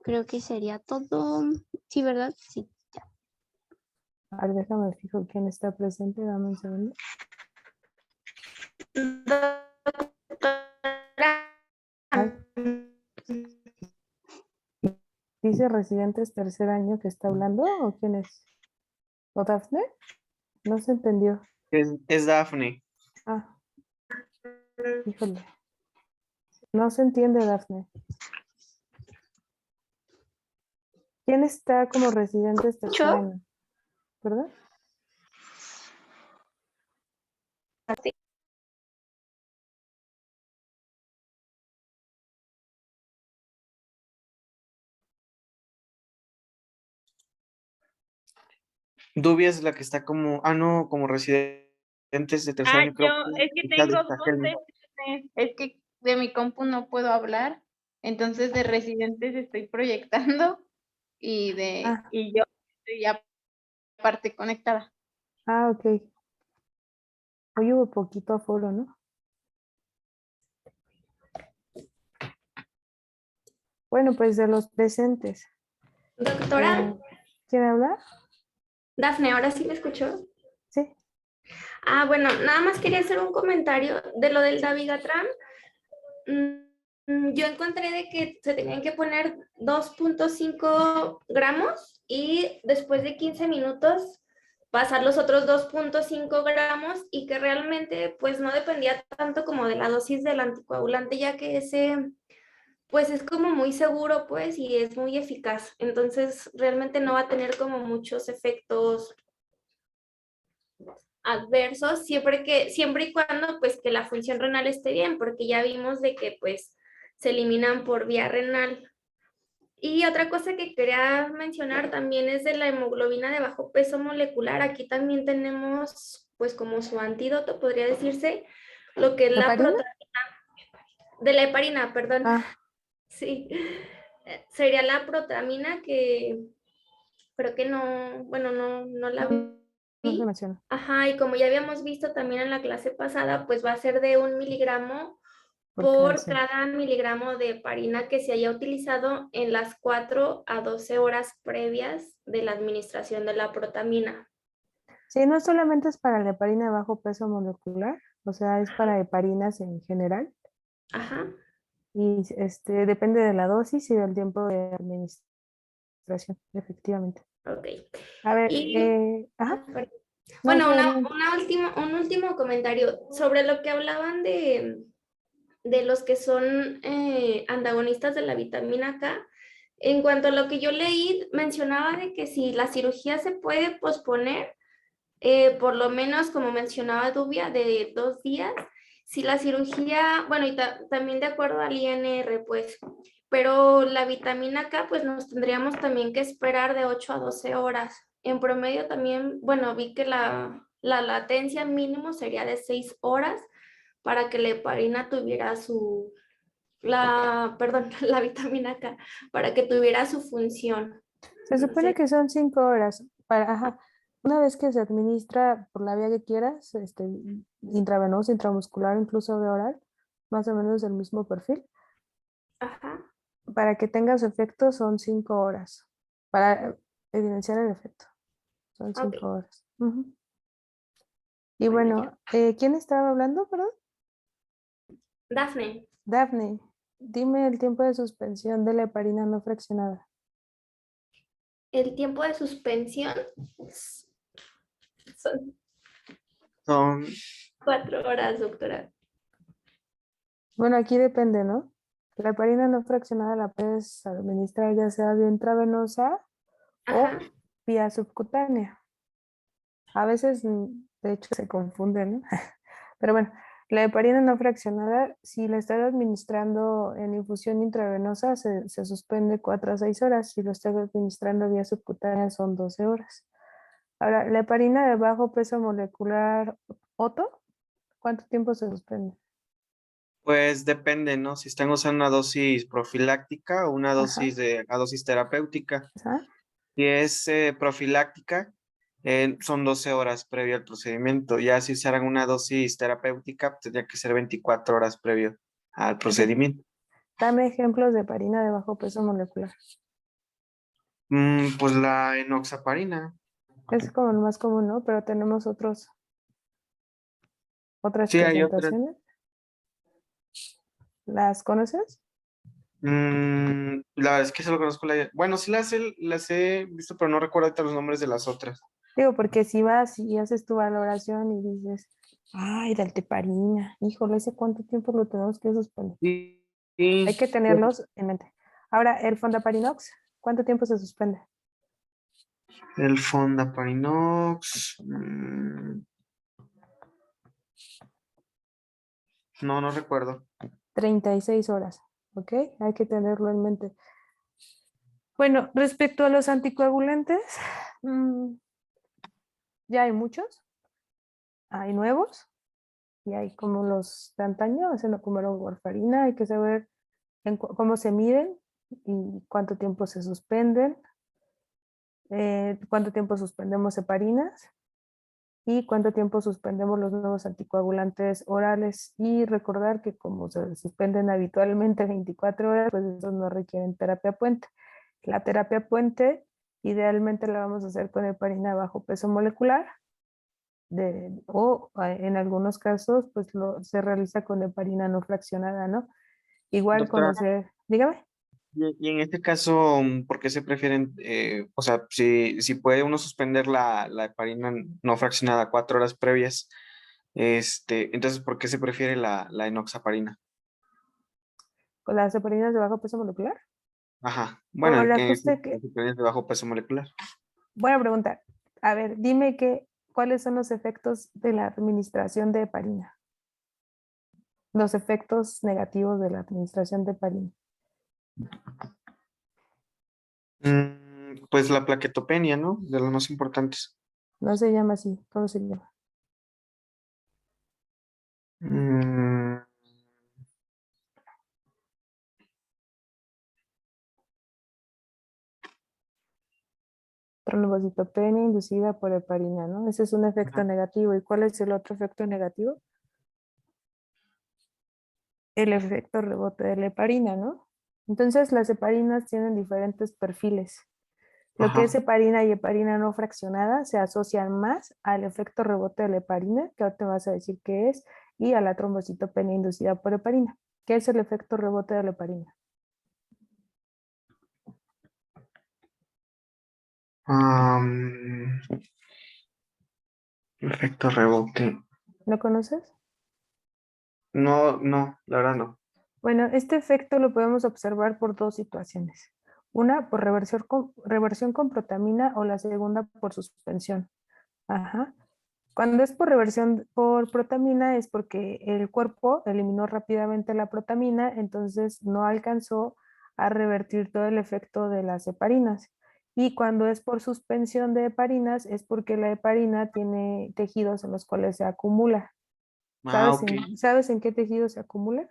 creo que sería todo. Sí, ¿verdad? Sí. A ver, déjame fijo quién está presente, dame un segundo. Ay, ¿dice residentes tercer año que está hablando o quién es? ¿O Dafne? No se entendió. Es Dafne. Ah, híjole. No se entiende, Dafne. ¿Quién está como residentes tercer ¿Yo? año? ¿Verdad? Dubia es la que está como, no, como residentes de tercer Ah, año, yo, creo es que que está tengo de dos Sajel. TCC, es que de mi compu no puedo hablar, entonces de residentes estoy proyectando Ah, y yo estoy aparte conectada. ok. Hoy hubo poquito aforo, ¿no? Bueno, pues de los presentes. Doctora, ¿Quiere hablar? Dafne, ¿ahora sí me escuchó? Sí. Bueno, nada más quería hacer un comentario de lo del Dabigatran. Yo encontré de que se tenían que poner 2.5 gramos y después de 15 minutos pasar los otros 2.5 gramos y que realmente pues no dependía tanto como de la dosis del anticoagulante, ya que ese pues es como muy seguro pues y es muy eficaz. Entonces realmente no va a tener como muchos efectos adversos siempre y cuando pues que la función renal esté bien, porque ya vimos de que pues se eliminan por vía renal. Y otra cosa que quería mencionar también es de la hemoglobina de bajo peso molecular. Aquí también tenemos pues como su antídoto, podría decirse, lo que es la ¿Heparina? proteína de la heparina, perdón. Ah, Sí, sería la protamina que creo que no, bueno, no la no, no se vi. menciona. Ajá, y como ya habíamos visto también en la clase pasada, pues va a ser de 1 miligramo Por cada por cero. cada miligramo de heparina que se haya utilizado en las 4 a 12 horas previas de la administración de la protamina. Sí, no solamente es para la heparina de bajo peso molecular, o sea, es para heparinas en general. Ajá, Y depende de la dosis y del tiempo de administración, efectivamente. ok. A ver, Y, ajá, perdón. no, sí, Bueno, adelante. un último comentario sobre lo que hablaban de los que son antagonistas de la vitamina K. En cuanto a lo que yo leí, mencionaba de que si la cirugía se puede posponer, por lo menos como mencionaba Dubia, de 2 días, si la cirugía, bueno, y también de acuerdo al INR, pues, pero la vitamina K, pues nos tendríamos también que esperar de 8 a 12 horas. En promedio también, bueno, vi que la latencia mínimo sería de 6 horas para que la heparina tuviera perdón, la vitamina K, para que tuviera su función. Se No supone sé. que son 5 horas. Ajá, una vez que se administra por la vía que quieras, intravenosa, intramuscular, incluso de oral, más o menos el mismo perfil, Ajá. para que tenga su efecto son 5 horas. Para evidenciar el efecto, son Ok. 5 horas. Ujú. Y Bueno, ya. bueno, ¿quién estaba hablando, perdón? Dafne, Daphne, dime el tiempo de suspensión de la heparina no fraccionada. el tiempo de suspensión son Son 4 horas, doctora. Bueno, aquí depende, ¿no? La heparina no fraccionada la puedes administrar ya sea vía intravenosa o Ajá. vía subcutánea. A veces, de hecho, se confunde, ¿no? Pero bueno, la heparina no fraccionada, si la estás administrando en infusión intravenosa, se suspende 4 a 6 horas. Si lo estás administrando vía subcutánea, son 12 horas. Ahora, la heparina de bajo peso molecular, ¿OTO? ¿Cuánto tiempo se suspende? Pues depende, ¿no? Si están usando una dosis profiláctica o una Ajá. dosis terapéutica. Ajá. Si es profiláctica, son 12 horas previo al procedimiento. Ya si usaran una dosis terapéutica, tendría que ser 24 horas previo al Ok. procedimiento. Dame ejemplos de heparina de bajo peso molecular. Pues la enoxaparina. Es como lo más común, ¿no? Pero tenemos otras Sí, hay otras. presentaciones. ¿Las conoces? La verdad es que solo conozco la. Bueno, sí las he visto, pero no recuerdo ahorita los nombres de las otras. Digo, porque si vas y haces tu valoración y dices, ay, dalteparina, híjole, ¿ese cuánto tiempo lo tenemos que suspender? Sí, Hay sí. que tenerlos en mente. Ahora, el fondaparinox, ¿cuánto tiempo se suspende? El Fondaparinox. No recuerdo. 36 horas, ¿ok? Hay que tenerlo en mente. Bueno, respecto a los anticoagulantes, ya hay muchos, hay nuevos y hay como los de antaño, hacen como la warfarina, hay que saber cómo se miden y cuánto tiempo se suspenden, cuánto tiempo suspendemos heparinas y cuánto tiempo suspendemos los nuevos anticoagulantes orales y recordar que como se suspenden habitualmente 24 horas, pues esos no requieren terapia puente. La terapia puente idealmente la vamos a hacer con heparina bajo peso molecular o en algunos casos pues se realiza con heparina no fraccionada, ¿no? Igual Doctora, conocer, dígame. y en este caso, ¿por qué se prefieren, o sea, si puede uno suspender la heparina no fraccionada 4 horas previas, entonces, ¿por qué se prefiere la enoxaparina? Con las heparinas de bajo peso molecular. Ajá, bueno, Por en el este ajuste que, es de bajo peso molecular. buena pregunta. A ver, dime cuáles son los efectos de la administración de heparina. Los efectos negativos de la administración de heparina. Pues la plaquetopenia, ¿no? De los más importantes. No se llama así, ¿cómo se llama? Mm, Trombocitopenia inducida por heparina, ¿no? Ese es un efecto ajá. negativo. ¿Y cuál es el otro efecto negativo? El efecto rebote de la heparina, ¿no? Entonces las heparinas tienen diferentes perfiles. Lo que es Ajá. heparina y heparina no fraccionada se asocian más al efecto rebote de la heparina, que ahora te vas a decir qué es, y a la trombocitopenia inducida por heparina. ¿Qué es el efecto rebote de la heparina? Am, efecto rebote. ¿Lo conoces? No, la verdad no. Bueno, este efecto lo podemos observar por dos situaciones. Una por reversión con protamina o la segunda por suspensión. Ajá. Cuando es por reversión por protamina es porque el cuerpo eliminó rápidamente la protamina, entonces no alcanzó a revertir todo el efecto de las heparinas. Y cuando es por suspensión de heparinas es porque la heparina tiene tejidos en los cuales se acumula. Ah, ok. ¿Sabes en qué tejido se acumula?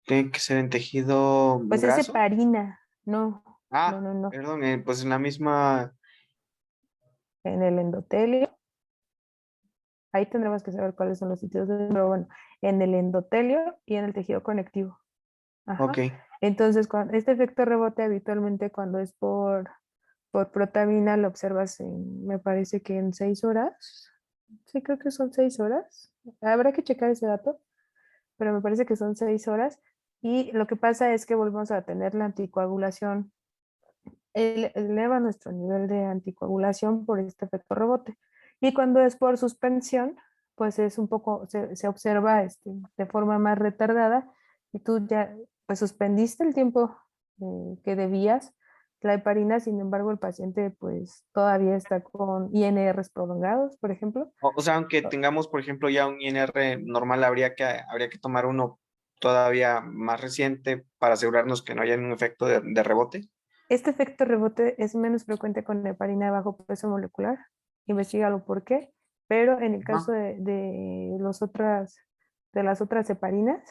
Tiene que ser en tejido Pues es graso. heparina, no, Ah, no. perdón, pues en la misma. En el endotelio, ahí tendremos que saber cuáles son los sitios, pero bueno, en el endotelio y en el tejido conectivo. Ok. Ajá. Entonces, este efecto rebote habitualmente cuando es por protamina lo observas me parece que en 6 horas. Sí, creo que son 6 horas. Habrá que checar ese dato, pero me parece que son 6 horas. Y lo que pasa es que volvemos a tener la anticoagulación, eleva nuestro nivel de anticoagulación por este efecto rebote. Y cuando es por suspensión, pues es un poco, se observa de forma más retardada y tú ya pues suspendiste el tiempo que debías la heparina, sin embargo el paciente pues todavía está con INRs prolongados, por ejemplo. O sea, aunque tengamos, por ejemplo, ya un INR normal, habría que tomar uno todavía más reciente para asegurarnos que no haya un efecto de rebote. Este efecto rebote es menos frecuente con heparina de bajo peso molecular. Investígalo por qué. Pero en el caso Ajá. de las otras heparinas,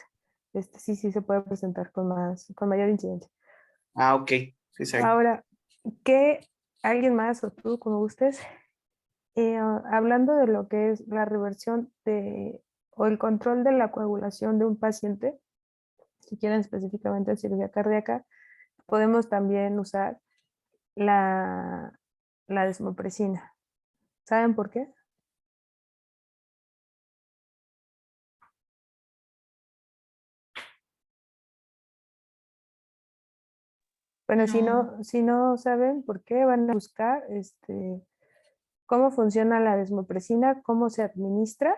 sí se puede presentar con mayor incidencia. Ah, ok. Sí, sí. Ahora, ¿qué alguien más o tú, como gustes, hablando de lo que es la reversión o el control de la coagulación de un paciente, si quieren específicamente cirugía cardíaca, podemos también usar la desmopresina. ¿Saben por qué? Bueno, si no saben por qué, van a buscar cómo funciona la desmopresina, cómo se administra,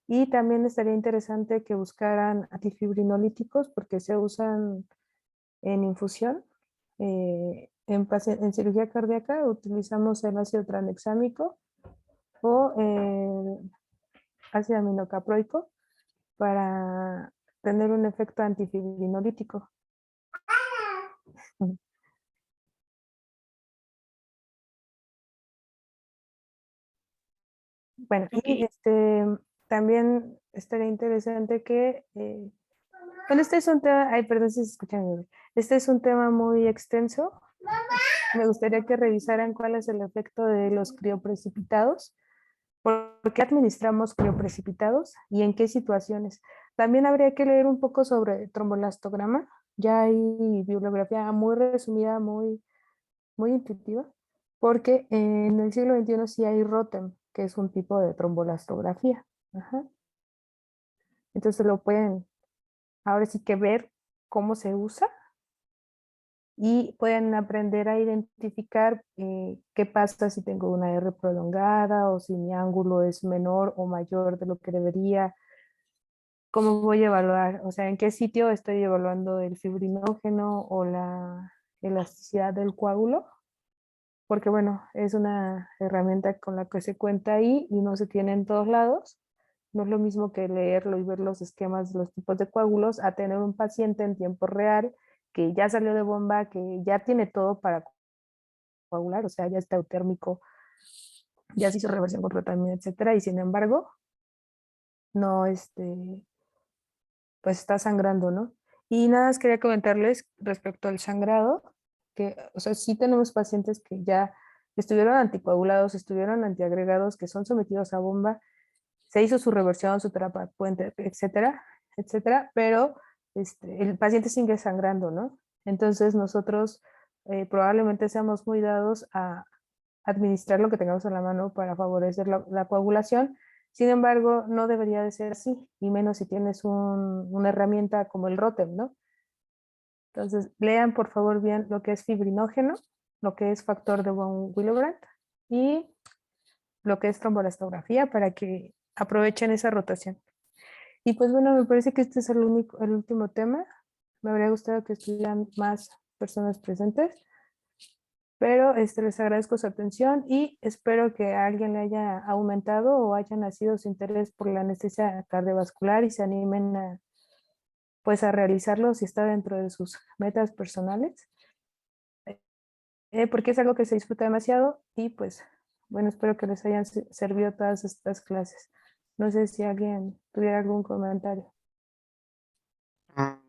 y también estaría interesante que buscaran antifibrinolíticos porque se usan en infusión. En cirugía cardíaca utilizamos el ácido tranexámico o el ácido aminocaproico para tener un efecto antifibrinolítico. Bueno, y también estaría interesante que, bueno, este es un tema, ay, perdón si se escucha mi bebé. Este es un tema muy extenso. Me gustaría que revisaran cuál es el efecto de los crioprecipitados, por qué administramos crioprecipitados y en qué situaciones. También habría que leer un poco sobre trombolastograma. Ya hay bibliografía muy resumida, muy intuitiva, porque en el siglo XXI sí hay ROTEM, que es un tipo de trombolastografía. Ajá. Entonces lo pueden ahora sí que ver cómo se usa y pueden aprender a identificar qué pasa si tengo una R prolongada o si mi ángulo es menor o mayor de lo que debería. ¿Cómo voy a evaluar? O sea, ¿en qué sitio estoy evaluando el fibrinógeno o la elasticidad del coágulo? Porque bueno, es una herramienta con la que se cuenta ahí y no se tiene en todos lados. No es lo mismo que leerlo y ver los esquemas de los tipos de coágulos a tener un paciente en tiempo real que ya salió de bomba, que ya tiene todo para coagular, o sea, ya está eutérmico, ya se hizo reversión con protamina, etcétera, y sin embargo, no, pues está sangrando, ¿no? Y nada más quería comentarles respecto al sangrado, que, o sea, sí tenemos pacientes que ya estuvieron anticoagulados, estuvieron antiagregados, que son sometidos a bomba, se hizo su reversión, su terapia puente, etcétera, etcétera, pero el paciente sigue sangrando, ¿no? Entonces nosotros probablemente seamos muy dados a administrar lo que tengamos en la mano para favorecer la coagulación. Sin embargo, no debería de ser así, y menos si tienes una herramienta como el ROTEM, ¿no? Entonces, lean por favor bien lo que es fibrinógeno, lo que es factor de von Willebrand y lo que es trombolastografía para que aprovechen esa rotación. Y pues bueno, me parece que este es el último tema. Me habría gustado que estuvieran más personas presentes, pero les agradezco su atención y espero que a alguien le haya aumentado o haya nacido su interés por la anestesia cardiovascular y se animen a, pues, a realizarlo si está dentro de sus metas personales, porque es algo que se disfruta demasiado y pues bueno, espero que les hayan servido todas estas clases. No sé si alguien tuviera algún comentario. Ah,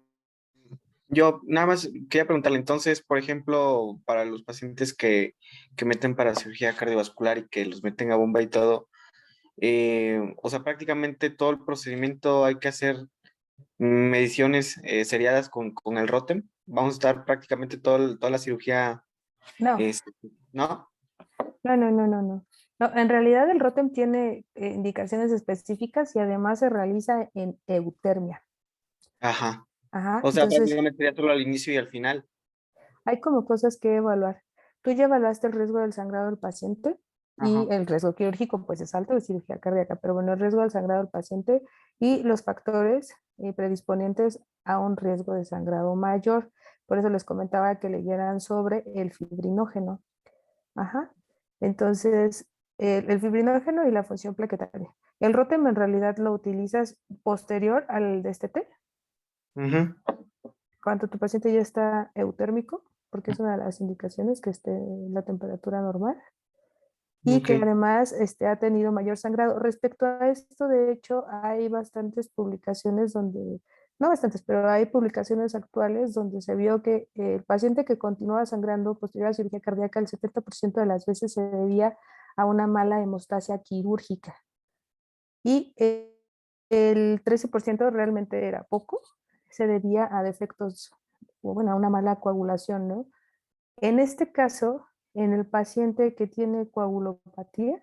yo nada más quería preguntarle, entonces, por ejemplo, para los pacientes que meten para cirugía cardiovascular y que los meten a bomba y todo, o sea, prácticamente todo el procedimiento hay que hacer mediciones seriadas con el ROTEM. Vamos a estar prácticamente toda la cirugía, No, ¿no? no. No, en realidad el ROTEM tiene indicaciones específicas y además se realiza en eutermia. Ajá. Ajá, O sea, entonces prácticamente sería solo al inicio y al final. hay como cosas que evaluar. Tú ya evaluaste el riesgo del sangrado del paciente y Ajá. el riesgo quirúrgico pues es alto de cirugía cardíaca, pero bueno, el riesgo del sangrado del paciente y los factores predisponentes a un riesgo de sangrado mayor. Por eso les comentaba que leyeran sobre el fibrinógeno. Ajá. Entonces, el fibrinógeno y la función plaquetaria. El ROTEM en realidad lo utilizas posterior al DSTT, Ujú. cuando tu paciente ya está eutérmico, porque es una de las indicaciones que esté la temperatura normal y Ok. que además ha tenido mayor sangrado. Respecto a esto, de hecho, hay bastantes publicaciones donde, no bastantes, pero hay publicaciones actuales donde se vio que el paciente que continuaba sangrando posterior a cirugía cardíaca, el 70% de las veces se debía a una mala hemostasia quirúrgica y el 13% realmente era poco, se debía a defectos o bueno, a una mala coagulación, ¿no? En este caso, en el paciente que tiene coagulopatía,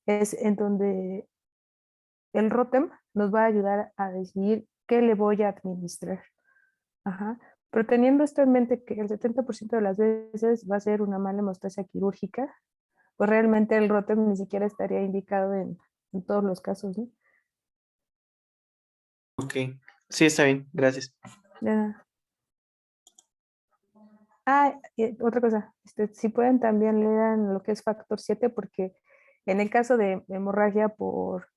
es en donde el ROTEM nos va a ayudar a decidir qué le voy a administrar. Ajá. Pero teniendo esto en mente que el 70% de las veces va a ser una mala hemostasia quirúrgica, pues realmente el ROTEM ni siquiera estaría indicado en todos los casos, ¿no? Ok, sí, está bien, gracias. Ya. Otra cosa, si pueden también lean lo que es factor 7, porque en el caso de hemorragia por,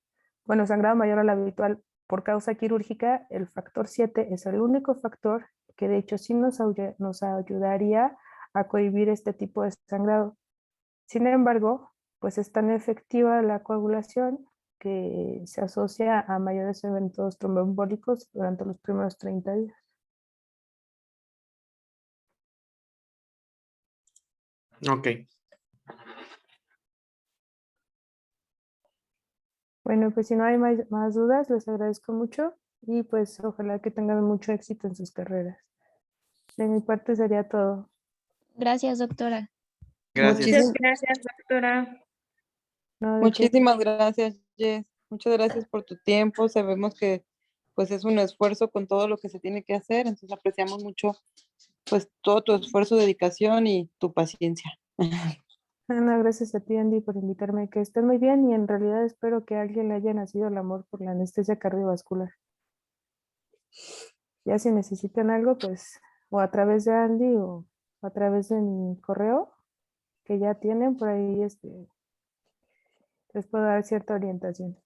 bueno, sangrado mayor a lo habitual por causa quirúrgica, el factor 7 es el único factor que de hecho sí nos ayudaría a cohibir este tipo de sangrado. Sin embargo, pues es tan efectiva la coagulación que se asocia a mayores eventos tromboembólicos durante los primeros 30 días. Ok, Bueno, pues si no hay más dudas, les agradezco mucho y pues ojalá que tengan mucho éxito en sus carreras. De mi parte sería todo. Gracias, doctora. gracias. Muchísimas, gracias, doctora. no, de qué. Muchísimas gracias, Jess. Muchas gracias por tu tiempo. Sabemos que pues es un esfuerzo con todo lo que se tiene que hacer, entonces apreciamos mucho pues todo tu esfuerzo, dedicación y tu paciencia. No, gracias a ti, Andy, por invitarme. Que estén muy bien y en realidad espero que a alguien le haya nacido el amor por la anestesia cardiovascular. Ya si necesitan algo, pues o a través de Andy o a través de mi correo que ya tienen por ahí, les puedo dar cierta orientación.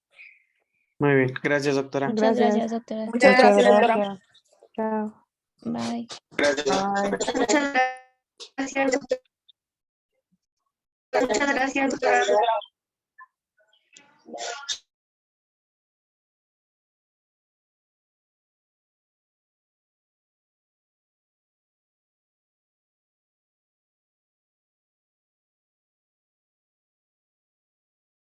Muy bien, gracias, doctora. Muchas Gracias. gracias, doctora. Muchas gracias, doctora. gracias. Chao. Bye. Bye. Muchas gracias, doctora. Muchas gracias, doctora.